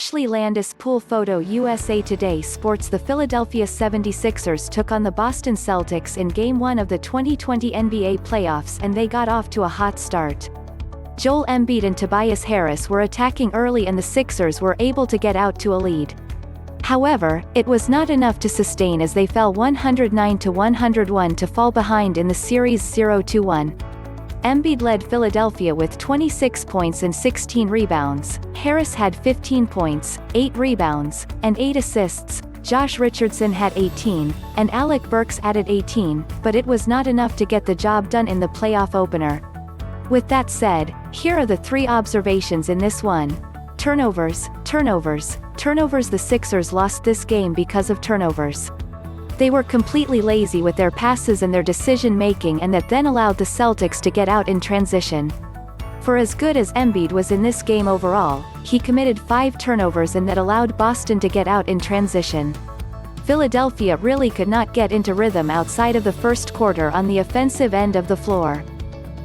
Ashley Landis pool Photo-USA Today Sports The Philadelphia 76ers took on the Boston Celtics in Game 1 of the 2020 NBA playoffs and they got off to a hot start. Joel Embiid and Tobias Harris were attacking early and the Sixers were able to get out to a lead. However, it was not enough to sustain as they fell 109-101 to fall behind in the series 0-1. Embiid led Philadelphia with 26 points and 16 rebounds, Harris had 15 points, 8 rebounds, and 8 assists, Josh Richardson had 18, and Alec Burks added 18, but it was not enough to get the job done in the playoff opener. With that said, here are the 3 observations in this one. Turnovers. The Sixers lost this game because of turnovers. They were completely lazy with their passes and their decision-making, and that then allowed the Celtics to get out in transition. For as good as Embiid was in this game overall, he committed 5 turnovers and that allowed Boston to get out in transition. Philadelphia really could not get into rhythm outside of the first quarter on the offensive end of the floor.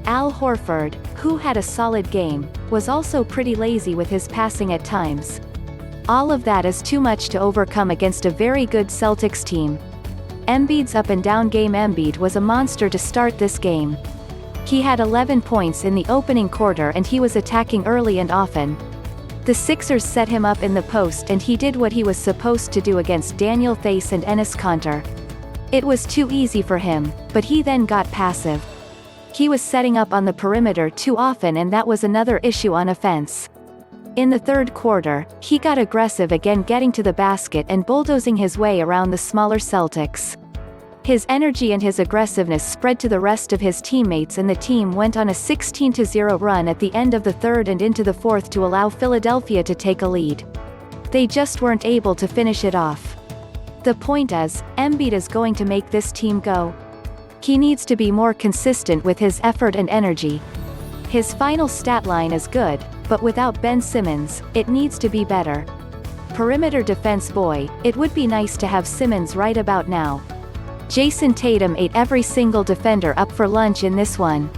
Al Horford, who had a solid game, was also pretty lazy with his passing at times. All of that is too much to overcome against a very good Celtics team. Embiid's up-and-down gameEmbiid was a monster to start this game. He had 11 points in the opening quarter and he was attacking early and often. The Sixers set him up in the post and he did what he was supposed to do against Theis and Enes Kanter. It was too easy for him, but he then got passive. He was setting up on the perimeter too often and that was another issue on offense. In the third quarter, he got aggressive again, getting to the basket and bulldozing his way around the smaller Celtics. His energy and his aggressiveness spread to the rest of his teammates and the team went on a 16-0 run at the end of the third and into the fourth to allow Philadelphia to take a lead. They just weren't able to finish it off. The point is, Embiid is going to make this team go. He needs to be more consistent with his effort and energy. His final stat line is good, but without Ben Simmons, it needs to be better. Perimeter defense boy, it would be nice to have Simmons right about now. Jayson Tatum ate every single defender up for lunch in this one.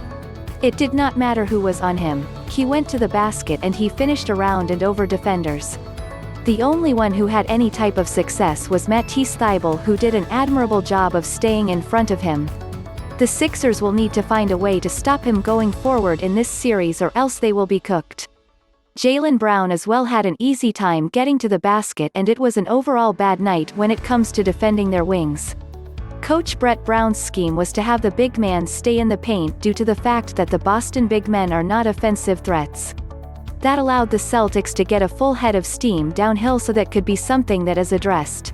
It did not matter who was on him, he went to the basket and he finished around and over defenders. The only one who had any type of success was Matisse Thybulle, who did an admirable job of staying in front of him. The Sixers will need to find a way to stop him going forward in this series or else they will be cooked. Jaylen Brown as well had an easy time getting to the basket and it was an overall bad night when it comes to defending their wings. Coach Brett Brown's scheme was to have the big man stay in the paint due to the fact that the Boston big men are not offensive threats. That allowed the Celtics to get a full head of steam downhill, so that could be something that is addressed.